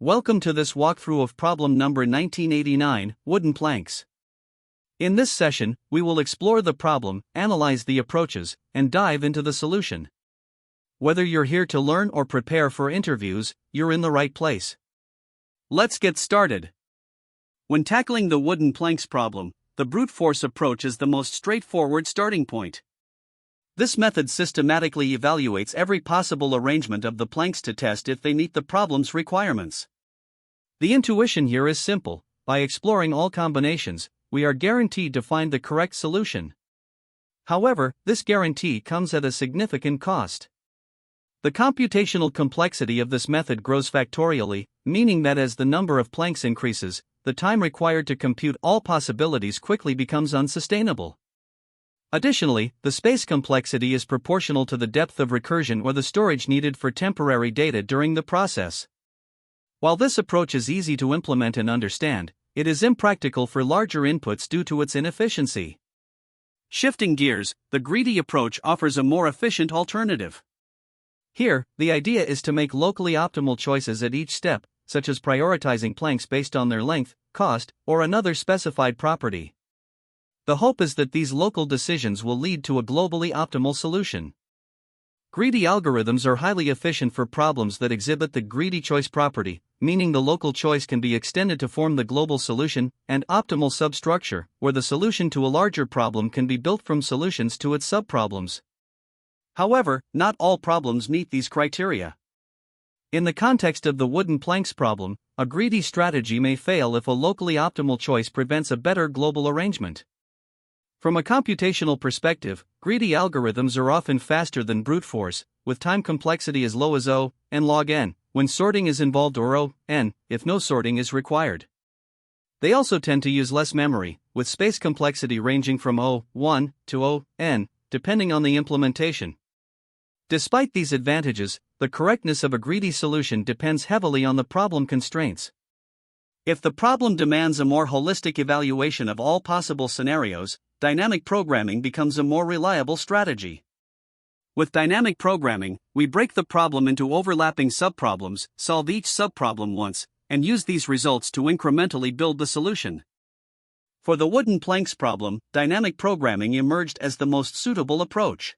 Welcome to this walkthrough of problem number 1989, wooden planks. In this session, we will explore the problem, analyze the approaches, and dive into the solution. Whether you're here to learn or prepare for interviews, you're in the right place. Let's get started. When tackling the wooden planks problem, the brute force approach is the most straightforward starting point. This method systematically evaluates every possible arrangement of the planks to test if they meet the problem's requirements. The intuition here is simple: by exploring all combinations, we are guaranteed to find the correct solution. However, this guarantee comes at a significant cost. The computational complexity of this method grows factorially, meaning that as the number of planks increases, the time required to compute all possibilities quickly becomes unsustainable. Additionally, the space complexity is proportional to the depth of recursion or the storage needed for temporary data during the process. While this approach is easy to implement and understand, it is impractical for larger inputs due to its inefficiency. Shifting gears, the greedy approach offers a more efficient alternative. Here, the idea is to make locally optimal choices at each step, such as prioritizing planks based on their length, cost, or another specified property. The hope is that these local decisions will lead to a globally optimal solution. Greedy algorithms are highly efficient for problems that exhibit the greedy choice property, meaning the local choice can be extended to form the global solution, and optimal substructure, where the solution to a larger problem can be built from solutions to its subproblems. However, not all problems meet these criteria. In the context of the wooden planks problem, a greedy strategy may fail if a locally optimal choice prevents a better global arrangement. From a computational perspective, greedy algorithms are often faster than brute force, with time complexity as low as O, n log n, when sorting is involved, or O, n, if no sorting is required. They also tend to use less memory, with space complexity ranging from O, 1, to O, n, depending on the implementation. Despite these advantages, the correctness of a greedy solution depends heavily on the problem constraints. If the problem demands a more holistic evaluation of all possible scenarios, dynamic programming becomes a more reliable strategy. With dynamic programming, we break the problem into overlapping subproblems, solve each subproblem once, and use these results to incrementally build the solution. For the wooden planks problem, dynamic programming emerged as the most suitable approach.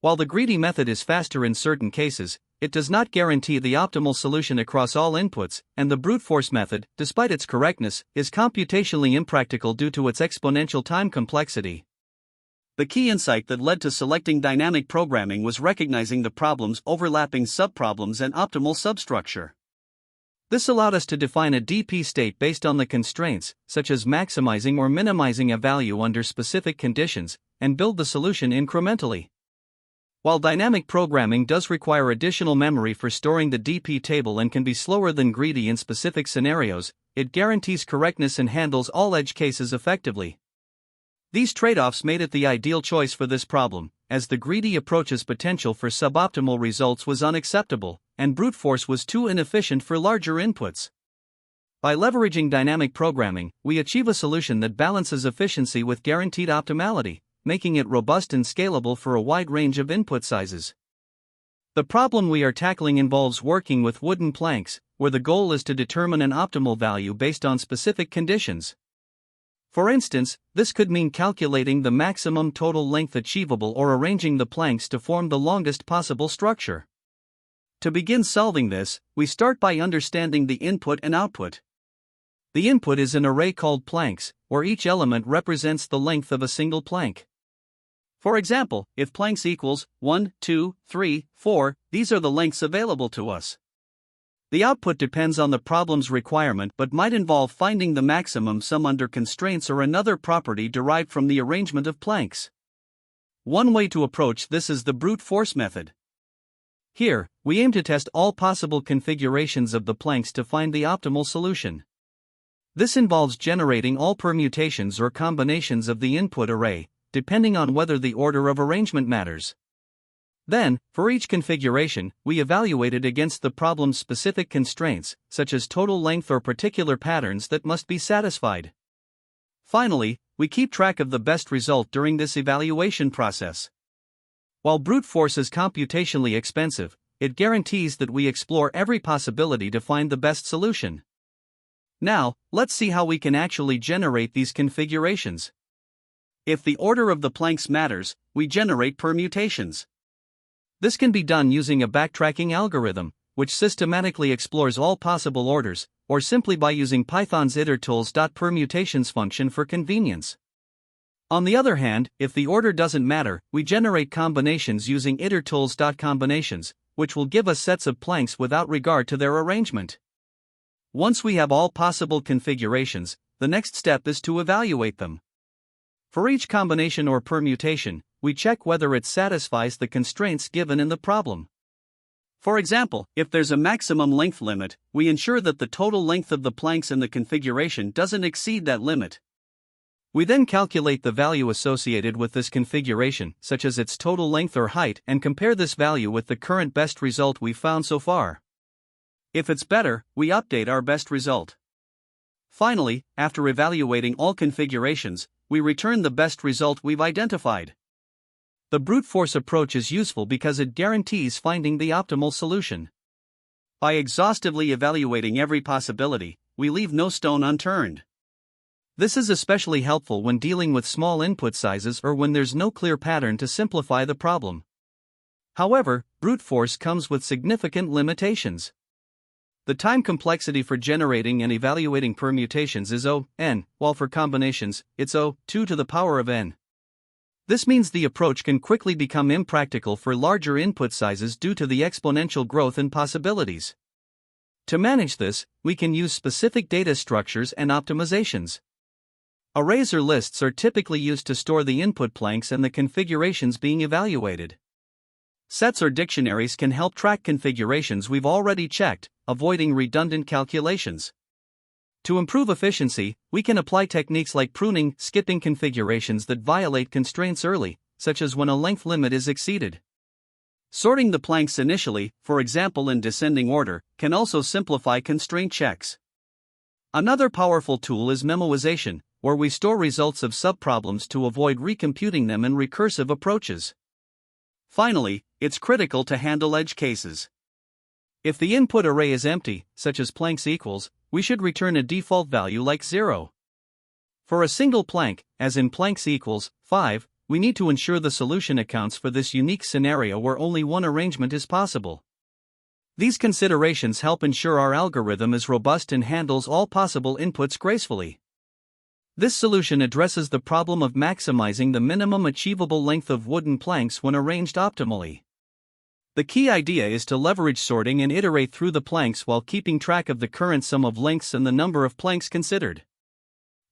While the greedy method is faster in certain cases, it does not guarantee the optimal solution across all inputs, and the brute force method, despite its correctness, is computationally impractical due to its exponential time complexity. The key insight that led to selecting dynamic programming was recognizing the problem's overlapping subproblems and optimal substructure. This allowed us to define a DP state based on the constraints, such as maximizing or minimizing a value under specific conditions, and build the solution incrementally. While dynamic programming does require additional memory for storing the DP table and can be slower than greedy in specific scenarios, it guarantees correctness and handles all edge cases effectively. These trade-offs made it the ideal choice for this problem, as the greedy approach's potential for suboptimal results was unacceptable, and brute force was too inefficient for larger inputs. By leveraging dynamic programming, we achieve a solution that balances efficiency with guaranteed optimality, making it robust and scalable for a wide range of input sizes. The problem we are tackling involves working with wooden planks, where the goal is to determine an optimal value based on specific conditions. For instance, this could mean calculating the maximum total length achievable or arranging the planks to form the longest possible structure. To begin solving this, we start by understanding the input and output. The input is an array called planks, where each element represents the length of a single plank. For example, if planks equals 1, 2, 3, 4, these are the lengths available to us. The output depends on the problem's requirement but might involve finding the maximum sum under constraints or another property derived from the arrangement of planks. One way to approach this is the brute force method. Here, we aim to test all possible configurations of the planks to find the optimal solution. This involves generating all permutations or combinations of the input array, depending on whether the order of arrangement matters. Then, for each configuration, we evaluate it against the problem's specific constraints, such as total length or particular patterns that must be satisfied. Finally, we keep track of the best result during this evaluation process. While brute force is computationally expensive, it guarantees that we explore every possibility to find the best solution. Now, let's see how we can actually generate these configurations. If the order of the planks matters, we generate permutations. This can be done using a backtracking algorithm, which systematically explores all possible orders, or simply by using Python's itertools.permutations function for convenience. On the other hand, if the order doesn't matter, we generate combinations using itertools.combinations, which will give us sets of planks without regard to their arrangement. Once we have all possible configurations, the next step is to evaluate them. For each combination or permutation, we check whether it satisfies the constraints given in the problem. For example, if there's a maximum length limit, we ensure that the total length of the planks in the configuration doesn't exceed that limit. We then calculate the value associated with this configuration, such as its total length or height, and compare this value with the current best result we've found so far. If it's better, we update our best result. Finally, after evaluating all configurations, we return the best result we've identified. The brute force approach is useful because it guarantees finding the optimal solution. By exhaustively evaluating every possibility, we leave no stone unturned. This is especially helpful when dealing with small input sizes or when there's no clear pattern to simplify the problem. However, brute force comes with significant limitations. The time complexity for generating and evaluating permutations is O(n), while for combinations, it's O(2 to the power of n). This means the approach can quickly become impractical for larger input sizes due to the exponential growth in possibilities. To manage this, we can use specific data structures and optimizations. Arrays or lists are typically used to store the input planks and the configurations being evaluated. Sets or dictionaries can help track configurations we've already checked, avoiding redundant calculations. To improve efficiency, we can apply techniques like pruning, skipping configurations that violate constraints early, such as when a length limit is exceeded. Sorting the planks initially, for example in descending order, can also simplify constraint checks. Another powerful tool is memoization, where we store results of subproblems to avoid recomputing them in recursive approaches. Finally, it's critical to handle edge cases. If the input array is empty, such as planks equals, we should return a default value like 0. For a single plank, as in planks equals 5, we need to ensure the solution accounts for this unique scenario where only one arrangement is possible. These considerations help ensure our algorithm is robust and handles all possible inputs gracefully. This solution addresses the problem of maximizing the minimum achievable length of wooden planks when arranged optimally. The key idea is to leverage sorting and iterate through the planks while keeping track of the current sum of lengths and the number of planks considered.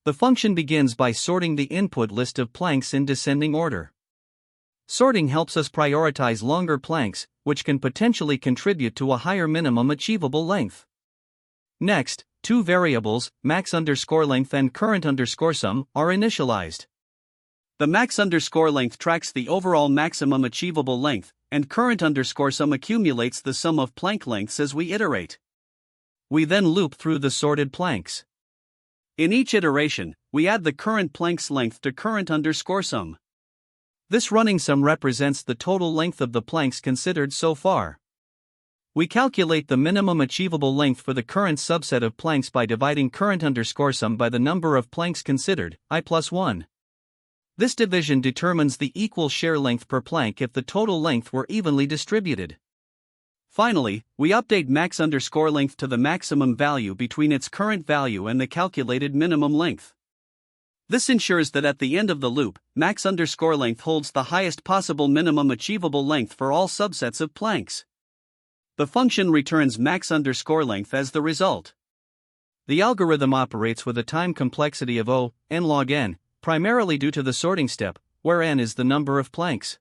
The function begins by sorting the input list of planks in descending order. Sorting helps us prioritize longer planks, which can potentially contribute to a higher minimum achievable length. Next, two variables, max_length and current_sum, are initialized. The max_length tracks the overall maximum achievable length, and current_sum accumulates the sum of plank lengths as we iterate. We then loop through the sorted planks. In each iteration, we add the current plank's length to current_sum. This running sum represents the total length of the planks considered so far. We calculate the minimum achievable length for the current subset of planks by dividing current_sum by the number of planks considered, i+1. This division determines the equal share length per plank if the total length were evenly distributed. Finally, we update max_length to the maximum value between its current value and the calculated minimum length. This ensures that at the end of the loop, max_length holds the highest possible minimum achievable length for all subsets of planks. The function returns max_length as the result. The algorithm operates with a time complexity of O(n log n), primarily due to the sorting step, where n is the number of planks.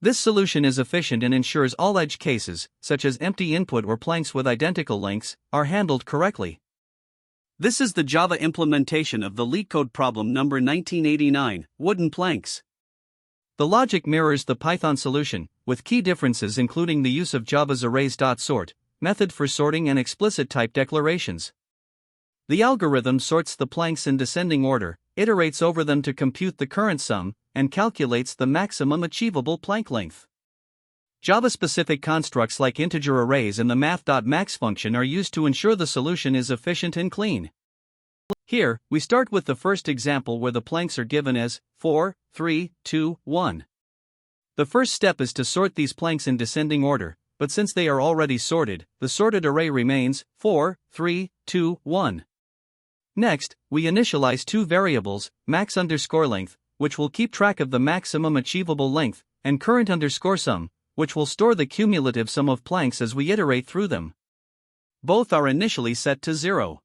This solution is efficient and ensures all edge cases, such as empty input or planks with identical lengths, are handled correctly. This is the Java implementation of the LeetCode problem number 1989, wooden planks. The logic mirrors the Python solution, with key differences including the use of Java's arrays.sort method for sorting and explicit type declarations. The algorithm sorts the planks in descending order, iterates over them to compute the current sum, and calculates the maximum achievable plank length. Java-specific constructs like integer arrays and the math.max function are used to ensure the solution is efficient and clean. Here, we start with the first example where the planks are given as 4, 3, 2, 1. The first step is to sort these planks in descending order, but since they are already sorted, the sorted array remains 4, 3, 2, 1. Next, we initialize two variables, max_length, which will keep track of the maximum achievable length, and current_sum, which will store the cumulative sum of planks as we iterate through them. Both are initially set to 0.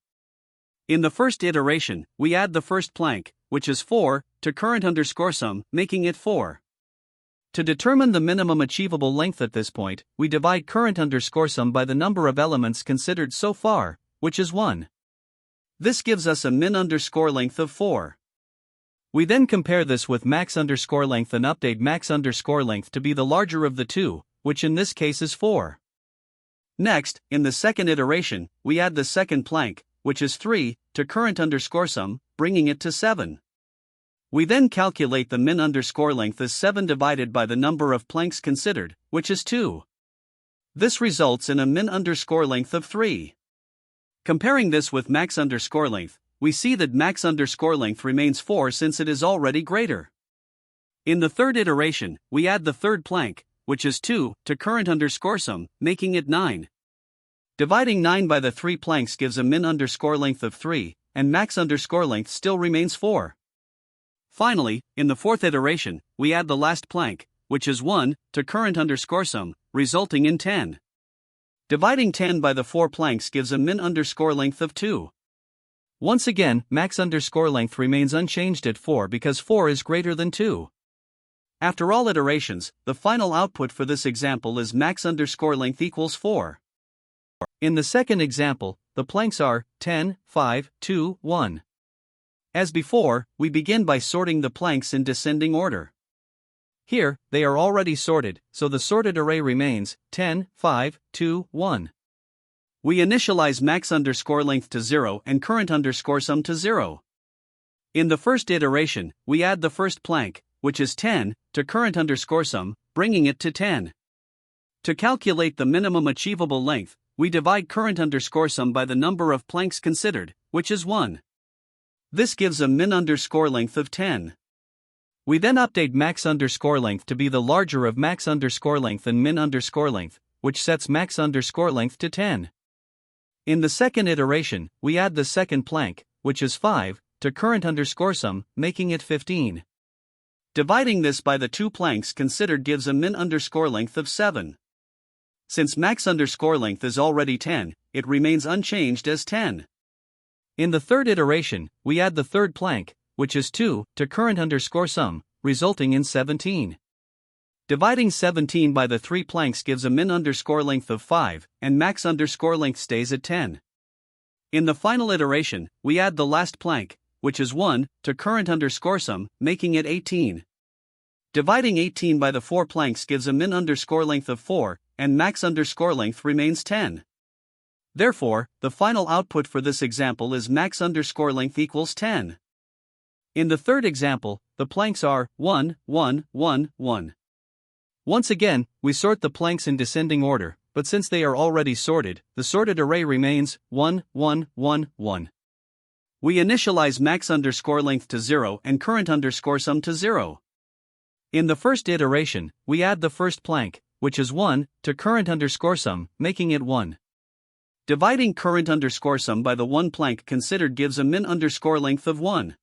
In the first iteration, we add the first plank, which is 4, to current_sum, making it 4. To determine the minimum achievable length at this point, we divide current_sum by the number of elements considered so far, which is 1. This gives us a min_length of 4. We then compare this with max_length and update max_length to be the larger of the two, which in this case is 4. Next, in the second iteration, we add the second plank, which is 3, to current_sum, bringing it to 7. We then calculate the min_length as 7 divided by the number of planks considered, which is 2. This results in a min_length of 3. Comparing this with max_length, we see that max_length remains 4 since it is already greater. In the third iteration, we add the third plank, which is 2, to current_sum, making it 9. Dividing 9 by the 3 planks gives a min_length of 3, and max_length still remains 4. Finally, in the fourth iteration, we add the last plank, which is 1, to current_sum, resulting in 10. Dividing 10 by the 4 planks gives a min_length of 2. Once again, max_length remains unchanged at 4 because 4 is greater than 2. After all iterations, the final output for this example is max_length equals 4. In the second example, the planks are 10, 5, 2, 1. As before, we begin by sorting the planks in descending order. Here, they are already sorted, so the sorted array remains 10, 5, 2, 1. We initialize max_length to 0 and current_sum to 0. In the first iteration, we add the first plank, which is 10, to current_sum, bringing it to 10. To calculate the minimum achievable length, we divide current_sum by the number of planks considered, which is 1. This gives a min_length of 10. We then update max_length to be the larger of max_length and min_length, which sets max_length to 10. In the second iteration, we add the second plank, which is 5, to current_sum, making it 15. Dividing this by the 2 planks considered gives a min_length of 7. Since max_length is already 10, it remains unchanged as 10. In the third iteration, we add the third plank, which is 2, to current_sum, resulting in 17. Dividing 17 by the 3 planks gives a min_length of 5, and max_length stays at 10. In the final iteration, we add the last plank, which is 1, to current_sum, making it 18. Dividing 18 by the 4 planks gives a min_length of 4, and max_length remains 10. Therefore, the final output for this example is max_length equals 10. In the third example, the planks are 1, 1, 1, 1. Once again, we sort the planks in descending order, but since they are already sorted, the sorted array remains 1, 1, 1, 1. We initialize max_length to 0 and current_sum to 0. In the first iteration, we add the first plank, which is 1, to current_sum, making it 1. Dividing current_sum by the 1 plank considered gives a min_length of 1.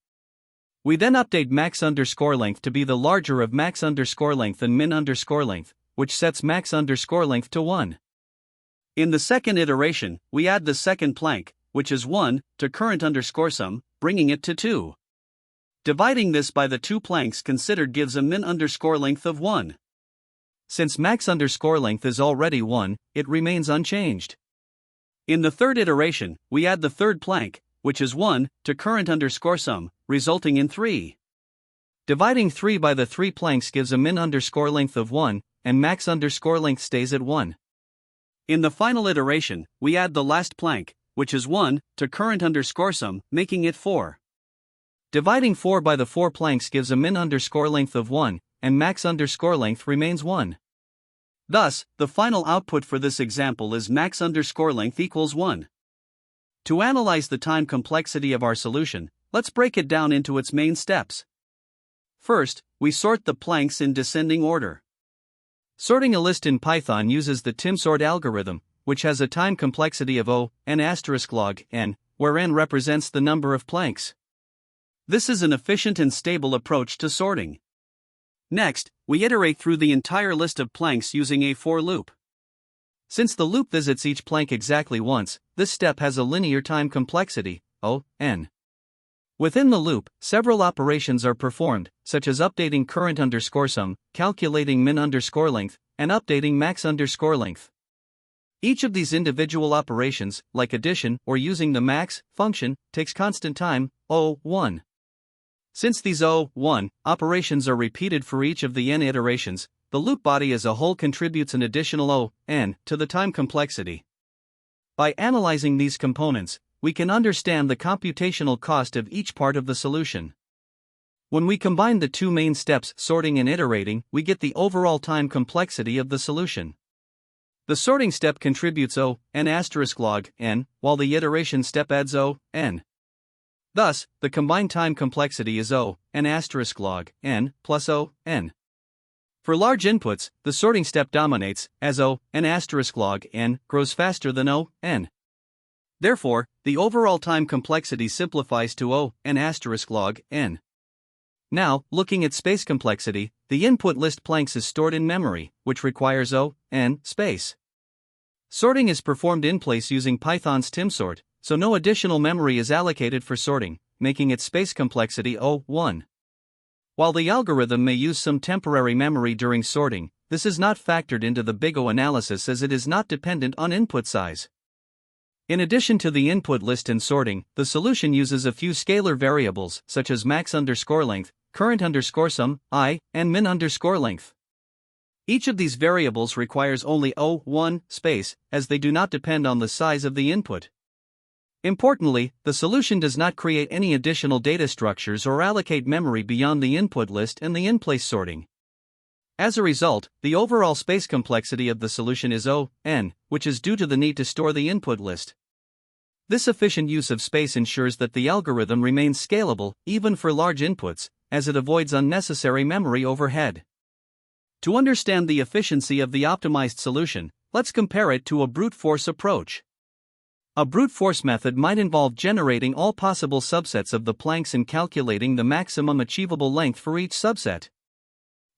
We then update max_length to be the larger of max_length and min_length, which sets max_length to 1. In the second iteration, we add the second plank, which is 1, to current_sum, bringing it to 2. Dividing this by the 2 planks considered gives a min_length of 1. Since max_length is already 1, it remains unchanged. In the third iteration, we add the third plank, which is 1, to current_sum, resulting in 3. Dividing 3 by the 3 planks gives a min_length of 1, and max_length stays at 1. In the final iteration, we add the last plank, which is 1, to current_sum, making it 4. Dividing 4 by the 4 planks gives a min_length of 1, and max_length remains 1. Thus, the final output for this example is max_length equals 1. To analyze the time complexity of our solution, let's break it down into its main steps. First, we sort the planks in descending order. Sorting a list in Python uses the timsort algorithm, which has a time complexity of n*log n, where n represents the number of planks. This is an efficient and stable approach to sorting. Next, we iterate through the entire list of planks using a for loop. Since the loop visits each plank exactly once, this step has a linear time complexity, n. Within the loop, several operations are performed, such as updating current_sum, calculating min_length, and updating max_length. Each of these individual operations, like addition or using the max function, takes constant time, O1. Since these O1 operations are repeated for each of the n iterations, the loop body as a whole contributes an additional n to the time complexity. By analyzing these components, we can understand the computational cost of each part of the solution. When we combine the two main steps, sorting and iterating, we get the overall time complexity of the solution. The sorting step contributes n*log n, while the iteration step adds n. Thus, the combined time complexity is n*log n plus n. For large inputs, the sorting step dominates, as n*log n grows faster than n. Therefore, the overall time complexity simplifies to n*log n. Now, looking at space complexity, the input list planks is stored in memory, which requires n space. Sorting is performed in place using Python's timsort, so no additional memory is allocated for sorting, making its space complexity 1. While the algorithm may use some temporary memory during sorting, this is not factored into the big O analysis as it is not dependent on input size. In addition to the input list and sorting, the solution uses a few scalar variables such as max_length, current_sum, I, and min_length. Each of these variables requires only O1 space, as they do not depend on the size of the input. Importantly, the solution does not create any additional data structures or allocate memory beyond the input list and the in-place sorting. As a result, the overall space complexity of the solution is n, which is due to the need to store the input list. This efficient use of space ensures that the algorithm remains scalable, even for large inputs, as it avoids unnecessary memory overhead. To understand the efficiency of the optimized solution, let's compare it to a brute force approach. A brute force method might involve generating all possible subsets of the planks and calculating the maximum achievable length for each subset.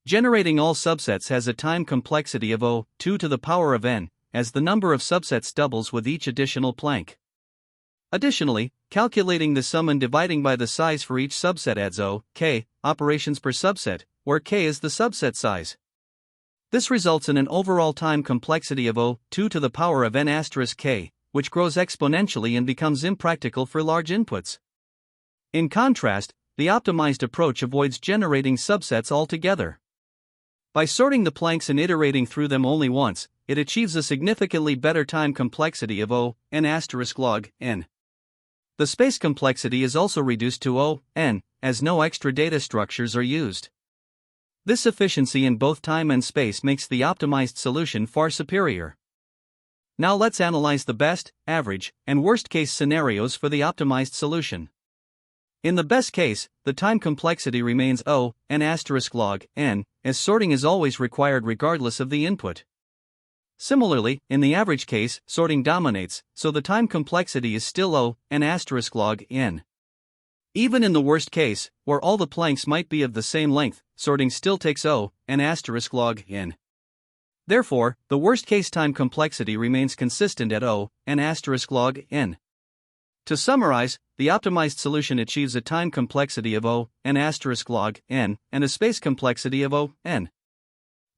Generating all subsets has a time complexity of 2 to the power of n, as the number of subsets doubles with each additional plank. Additionally, calculating the sum and dividing by the size for each subset adds k operations per subset, where k is the subset size. This results in an overall time complexity of 2 to the power of n*k, which grows exponentially and becomes impractical for large inputs. In contrast, the optimized approach avoids generating subsets altogether. By sorting the planks and iterating through them only once, it achieves a significantly better time complexity of n*log n. The space complexity is also reduced to n, as no extra data structures are used. This efficiency in both time and space makes the optimized solution far superior. Now let's analyze the best, average, and worst-case scenarios for the optimized solution. In the best case, the time complexity remains n*log n, as sorting is always required regardless of the input. Similarly, in the average case, sorting dominates, so the time complexity is still n*log n. Even in the worst case, where all the planks might be of the same length, sorting still takes n*log n. Therefore, the worst-case time complexity remains consistent at n*log n. To summarize, the optimized solution achieves a time complexity of n*log n and a space complexity of n.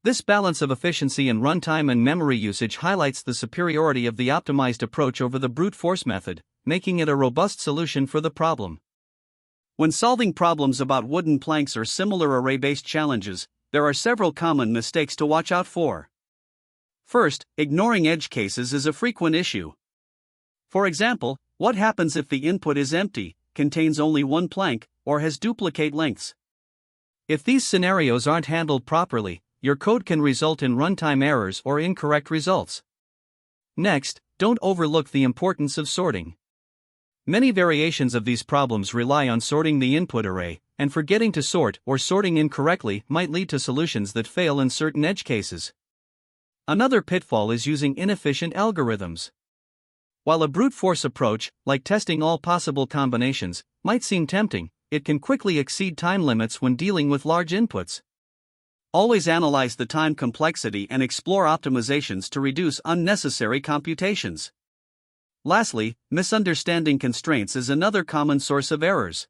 This balance of efficiency in runtime and memory usage highlights the superiority of the optimized approach over the brute force method, making it a robust solution for the problem. When solving problems about wooden planks or similar array-based challenges, there are several common mistakes to watch out for. First, ignoring edge cases is a frequent issue. For example, what happens if the input is empty, contains only one plank, or has duplicate lengths? If these scenarios aren't handled properly, your code can result in runtime errors or incorrect results. Next, don't overlook the importance of sorting. Many variations of these problems rely on sorting the input array, and forgetting to sort or sorting incorrectly might lead to solutions that fail in certain edge cases. Another pitfall is using inefficient algorithms. While a brute force approach, like testing all possible combinations, might seem tempting, it can quickly exceed time limits when dealing with large inputs. Always analyze the time complexity and explore optimizations to reduce unnecessary computations. Lastly, misunderstanding constraints is another common source of errors.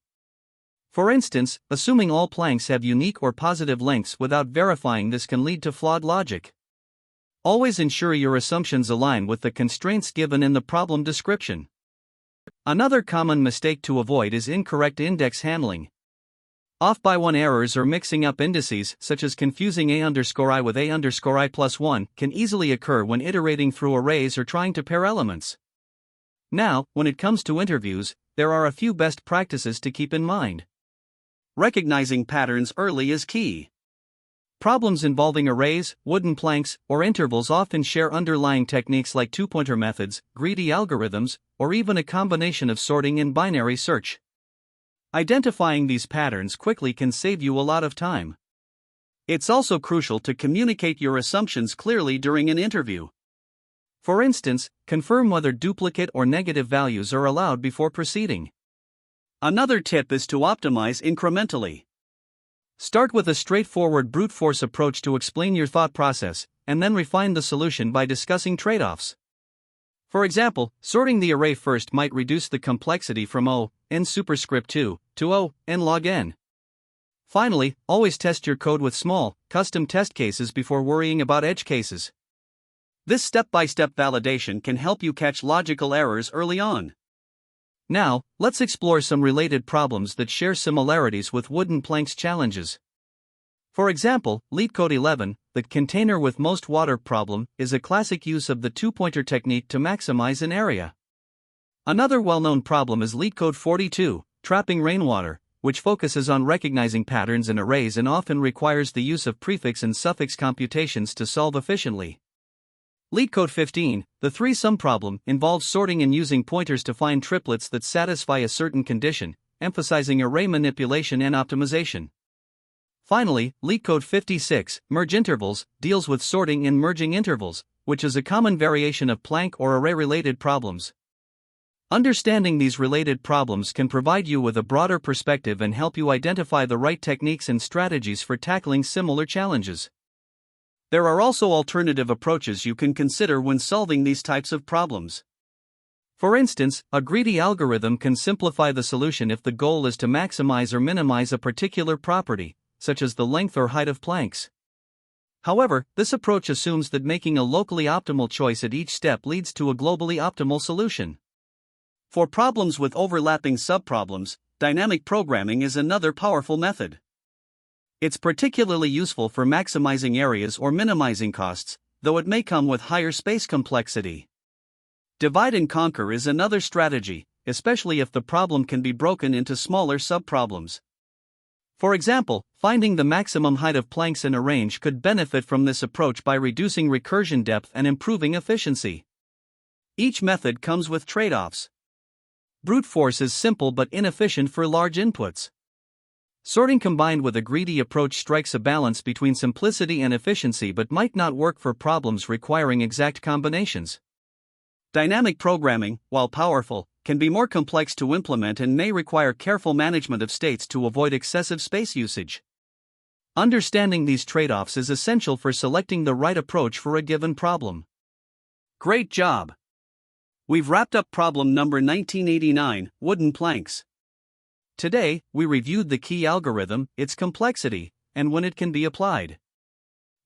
For instance, assuming all planks have unique or positive lengths without verifying this can lead to flawed logic. Always ensure your assumptions align with the constraints given in the problem description. Another common mistake to avoid is incorrect index handling. Off-by-one errors or mixing up indices, such as confusing a_i with a_i plus 1, can easily occur when iterating through arrays or trying to pair elements. Now, when it comes to interviews, there are a few best practices to keep in mind. Recognizing patterns early is key. Problems involving arrays, wooden planks, or intervals often share underlying techniques like two-pointer methods, greedy algorithms, or even a combination of sorting and binary search. Identifying these patterns quickly can save you a lot of time. It's also crucial to communicate your assumptions clearly during an interview. For instance, confirm whether duplicate or negative values are allowed before proceeding. Another tip is to optimize incrementally. Start with a straightforward brute force approach to explain your thought process, and then refine the solution by discussing trade-offs. For example, sorting the array first might reduce the complexity from O(n superscript 2) to O(n log n). Finally, always test your code with small, custom test cases before worrying about edge cases. This step-by-step validation can help you catch logical errors early on. Now, let's explore some related problems that share similarities with wooden planks challenges. For example, LeetCode 11, the container with most water problem, is a classic use of the two-pointer technique to maximize an area. Another well-known problem is LeetCode 42, trapping rainwater, which focuses on recognizing patterns in arrays and often requires the use of prefix and suffix computations to solve efficiently. LeetCode 15, the three-sum problem, involves sorting and using pointers to find triplets that satisfy a certain condition, emphasizing array manipulation and optimization. Finally, LeetCode 56, merge intervals, deals with sorting and merging intervals, which is a common variation of plank or array-related problems. Understanding these related problems can provide you with a broader perspective and help you identify the right techniques and strategies for tackling similar challenges. There are also alternative approaches you can consider when solving these types of problems. For instance, a greedy algorithm can simplify the solution if the goal is to maximize or minimize a particular property, such as the length or height of planks. However, this approach assumes that making a locally optimal choice at each step leads to a globally optimal solution. For problems with overlapping subproblems, dynamic programming is another powerful method. It's particularly useful for maximizing areas or minimizing costs, though it may come with higher space complexity. Divide and conquer is another strategy, especially if the problem can be broken into smaller subproblems. For example, finding the maximum height of planks in a range could benefit from this approach by reducing recursion depth and improving efficiency. Each method comes with trade-offs. Brute force is simple but inefficient for large inputs. Sorting combined with a greedy approach strikes a balance between simplicity and efficiency but might not work for problems requiring exact combinations. Dynamic programming, while powerful, can be more complex to implement and may require careful management of states to avoid excessive space usage. Understanding these trade-offs is essential for selecting the right approach for a given problem. Great job! We've wrapped up problem number 1989, wooden planks. Today, we reviewed the key algorithm, its complexity, and when it can be applied.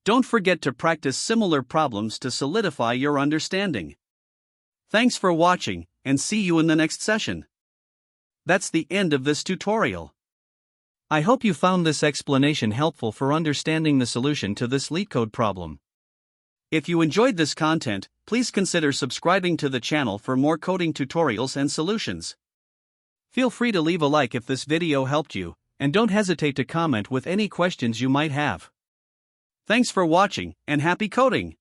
Don't forget to practice similar problems to solidify your understanding. Thanks for watching, and see you in the next session. That's the end of this tutorial. I hope you found this explanation helpful for understanding the solution to this LeetCode problem. If you enjoyed this content, please consider subscribing to the channel for more coding tutorials and solutions. Feel free to leave a like if this video helped you, and don't hesitate to comment with any questions you might have. Thanks for watching, and happy coding!